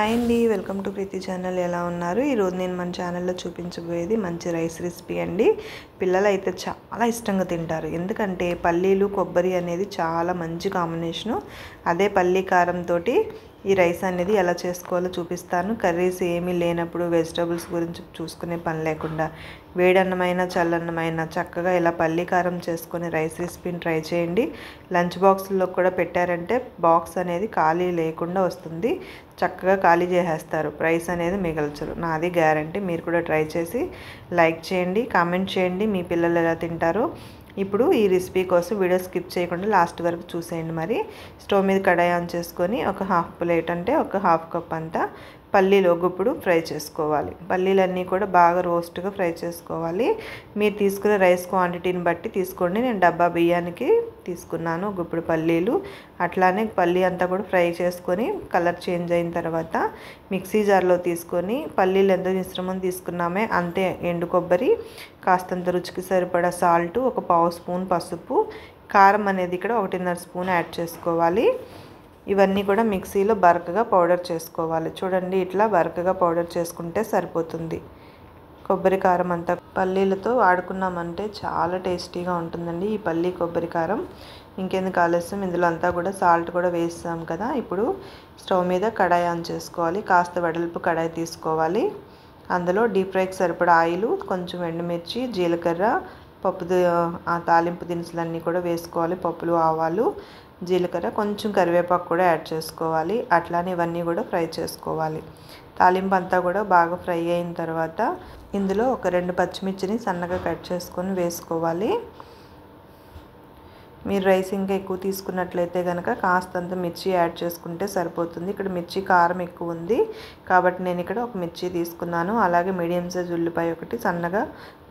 Hi అండి, welcome to Preethi channel. ఎలా ఉన్నారు? ఈరోజు నేను మన ఛానల్లో చూపించబోయేది మంచి రైస్ రెసిపీ అండి. పిల్లలు అయితే చాలా ఇష్టంగా తింటారు. ఎందుకంటే పల్లీలు కొబ్బరి అనేది చాలా మంచి కాంబినేషను. అదే పల్లీ కారంతో ఈ రైస్ అనేది ఎలా చేసుకోవాలో చూపిస్తాను. కర్రీస్ ఏమీ లేనప్పుడు వెజిటబుల్స్ గురించి చూసుకునే పని లేకుండా వేడన్నమైన చల్లన్నమైన చక్కగా ఇలా పల్లీ కారం చేసుకొని రైస్ రెసిపీని ట్రై చేయండి. లంచ్ బాక్స్లో కూడా పెట్టారంటే బాక్స్ అనేది ఖాళీ లేకుండా వస్తుంది. చక్కగా ఖాళీ చేసేస్తారు, రైస్ అనేది మిగల్చరు. నాది గ్యారంటీ. మీరు కూడా ట్రై చేసి లైక్ చేయండి, కామెంట్ చేయండి మీ పిల్లలు ఎలా తింటారో. ఇప్పుడు ఈ రెసిపీ కోసం వీడియో స్కిప్ చేయకుండా లాస్ట్ వరకు చూసేయండి. మరి స్టవ్ మీద కడాయి ఆన్ చేసుకొని ఒక హాఫ్ ప్లేట్ అంటే ఒక హాఫ్ కప్ అంతా పల్లీలు గుప్పుడు ఫ్రై చేసుకోవాలి. పల్లీలన్నీ కూడా బాగా రోస్ట్గా ఫ్రై చేసుకోవాలి. మీరు తీసుకునే రైస్ క్వాంటిటీని బట్టి తీసుకోండి. నేను డబ్బా బియ్యానికి తీసుకున్నాను గుప్పుడు పల్లీలు. అట్లానే పల్లీ అంతా కూడా ఫ్రై చేసుకొని కలర్ చేంజ్ అయిన తర్వాత మిక్సీ జార్లో తీసుకొని పల్లీలు ఎంత మిశ్రమం తీసుకున్నామే అంతే ఎండు కొబ్బరి, కాస్తంత రుచికి సరిపడా సాల్ట్, ఒక పావు స్పూన్ పసుపు, కారం అనేది ఇక్కడ 1.5 స్పూన్ యాడ్ చేసుకోవాలి. ఇవన్నీ కూడా మిక్సీలో బరకగా పౌడర్ చేసుకోవాలి. చూడండి, ఇట్లా బరకగా పౌడర్ చేసుకుంటే సరిపోతుంది. కొబ్బరి కారం అంతా పల్లీలతో వాడుకున్నామంటే చాలా టేస్టీగా ఉంటుందండి ఈ పల్లీ కొబ్బరి కారం. ఇంకెందుకు ఆలస్యం, ఇందులో అంతా కూడా సాల్ట్ కూడా వేస్తాం కదా. ఇప్పుడు స్టవ్ మీద కడాయి ఆన్ చేసుకోవాలి. కాస్త వెడల్పు కడాయి తీసుకోవాలి. అందులో డీప్ ఫ్రైకి సరిపడా ఆయిల్, కొంచెం ఎండుమిర్చి, జీలకర్ర, తాలింపు దినుసులన్నీ కూడా వేసుకోవాలి. పప్పులు, ఆవాలు, జీలకర్ర, కొంచెం కరివేపాకు కూడా యాడ్ చేసుకోవాలి. అట్లానే ఇవన్నీ కూడా ఫ్రై చేసుకోవాలి. తాలింపు అంతా కూడా బాగా ఫ్రై అయిన తర్వాత ఇందులో ఒక 2 పచ్చిమిర్చిని సన్నగా కట్ చేసుకొని వేసుకోవాలి. మీరు రైస్ ఇంకా ఎక్కువ తీసుకున్నట్లయితే కనుక కాస్తంత మిర్చి యాడ్ చేసుకుంటే సరిపోతుంది. ఇక్కడ మిర్చి కారం ఎక్కువ ఉంది కాబట్టి నేను ఇక్కడ ఒక మిర్చి తీసుకున్నాను. అలాగే మీడియం సైజ్ ఉల్లిపాయ ఒకటి సన్నగా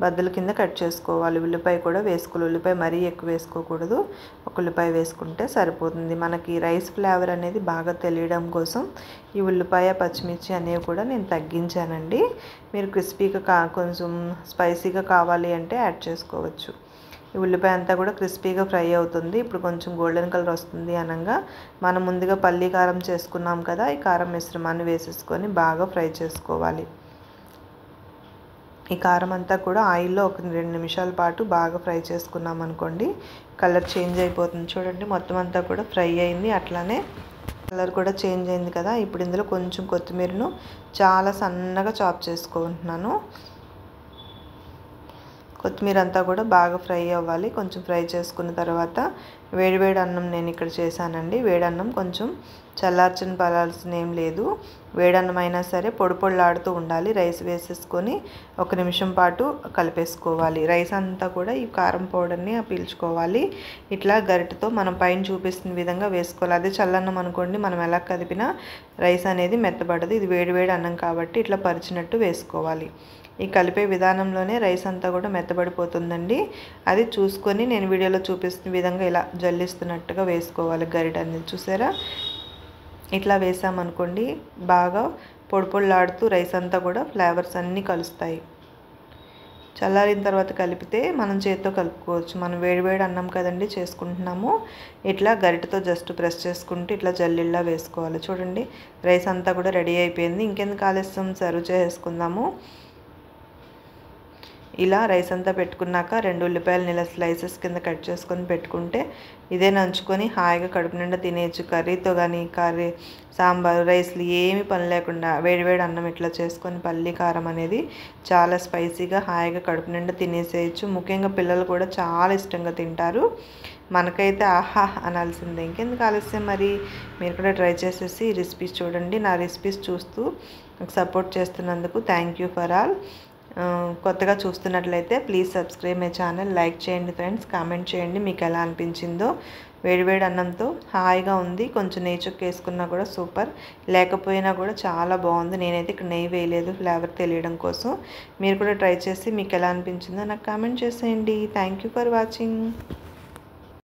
బద్దల కింద కట్ చేసుకోవాలి. ఉల్లిపాయ కూడా వేసుకోవాలి. ఉల్లిపాయ మరీ ఎక్కువ వేసుకోకూడదు, ఒక ఉల్లిపాయ వేసుకుంటే సరిపోతుంది. మనకి రైస్ ఫ్లేవర్ అనేది బాగా తెలియడం కోసం ఈ ఉల్లిపాయ, పచ్చిమిర్చి అనేవి కూడా నేను తగ్గించానండి. మీరు క్రిస్పీగా కొంచెం స్పైసీగా కావాలి అంటే యాడ్ చేసుకోవచ్చు. ఈ ఉల్లిపాయ అంతా కూడా క్రిస్పీగా ఫ్రై అవుతుంది. ఇప్పుడు కొంచెం గోల్డెన్ కలర్ వస్తుంది అనగా మనం ముందుగా పల్లీ కారం చేసుకున్నాం కదా, ఈ కారం మిశ్రమాన్ని వేసేసుకొని బాగా ఫ్రై చేసుకోవాలి. ఈ కారం అంతా కూడా ఆయిల్లో ఒక 2 నిమిషాల పాటు బాగా ఫ్రై చేసుకున్నాం అనుకోండి, కలర్ చేంజ్ అయిపోతుంది. చూడండి, మొత్తం అంతా కూడా ఫ్రై అయింది. అట్లానే కలర్ కూడా చేంజ్ అయింది కదా. ఇప్పుడు ఇందులో కొంచెం కొత్తిమీరను చాలా సన్నగా చాప్ చేసుకుంటున్నాను. కొత్తిమీర అంతా కూడా బాగా ఫ్రై అవ్వాలి. కొంచెం ఫ్రై చేసుకున్న తర్వాత వేడివేడి అన్నం నేను ఇక్కడ చేశానండి. వేడన్నం కొంచెం చల్లార్చిన పడాల్సిన ఏం లేదు. వేడన్నం అయినా సరే పొడి పొడిలాడుతూ ఉండాలి. రైస్ వేసేసుకొని 1 నిమిషం పాటు కలిపేసుకోవాలి. రైస్ అంతా కూడా ఈ కారం పౌడర్ని పీల్చుకోవాలి. ఇట్లా గరిటెతో మనం పైన చూపిస్తున్న విధంగా వేసుకోవాలి. అదే చల్లన్నం అనుకోండి, మనం ఎలా కదిపినా రైస్ అనేది మెత్తబడదు. ఇది వేడివేడి అన్నం కాబట్టి ఇట్లా పరిచినట్టు వేసుకోవాలి. ఈ కలిపే విధానంలోనే రైస్ అంతా కూడా మెత్తబడిపోతుందండి. అది చూసుకొని నేను వీడియోలో చూపిస్తున్న విధంగా ఇలా జల్లిస్తున్నట్టుగా వేసుకోవాలి. గరిట అనేది చూసారా, ఇట్లా వేసామనుకోండి బాగా పొడి పొడిలాడుతూ రైస్ అంతా కూడా ఫ్లేవర్స్ అన్నీ కలుస్తాయి. చల్లారిన తర్వాత కలిపితే మనం చేతితో కలుపుకోవచ్చు. మనం వేడివేడి అన్నం కదండి చేసుకుంటున్నాము. ఇట్లా గరిటతో జస్ట్ ప్రెస్ చేసుకుంటూ ఇట్లా జల్లిళ్ళా వేసుకోవాలి. చూడండి, రైస్ అంతా కూడా రెడీ అయిపోయింది. ఇంకెందుకు ఆలస్యం, సర్వ్ చేసుకుందాము. ఇలా రైస్ అంతా పెట్టుకున్నాక 2 ఉల్లిపాయలు ఇలా స్లైసెస్ కింద కట్ చేసుకొని పెట్టుకుంటే ఇదే నంచుకొని హాయిగా కడుపు నిండా తినేయచ్చు. కర్రీతో కానీ సాంబార్ రైస్లు ఏమీ పని లేకుండా వేడివేడి అన్నం ఇట్లా చేసుకొని పల్లీ కారం అనేది చాలా స్పైసీగా హాయిగా కడుపు నిండా తినేసేయచ్చు. ముఖ్యంగా పిల్లలు కూడా చాలా ఇష్టంగా తింటారు. మనకైతే ఆహా అనాల్సిందే. ఇంకెందుకు ఆలస్యం, మరి మీరు కూడా ట్రై చేసేసి ఈ రెసిపీస్ చూడండి. నా రెసిపీస్ చూస్తూ సపోర్ట్ చేస్తున్నందుకు థ్యాంక్ యూ ఫర్ ఆల్. కొత్తగా చూస్తున్నట్లయితే please subscribe my channel. Like చేయండి ఫ్రెండ్స్, కామెంట్ చేయండి మీకు ఎలా అనిపించిందో. వేడివేడి అన్నంతో హాయిగా ఉంది. కొంచెం నెయ్యి చుక్క వేసుకున్నా కూడా సూపర్, లేకపోయినా కూడా చాలా బాగుంది. నేనైతే ఇక్కడ నెయ్యి వేయలేదు ఫ్లేవర్ తెలియడం కోసం. మీరు కూడా ట్రై చేసి మీకు ఎలా అనిపించిందో నాకు కామెంట్ చేసేయండి. Thank you for watching.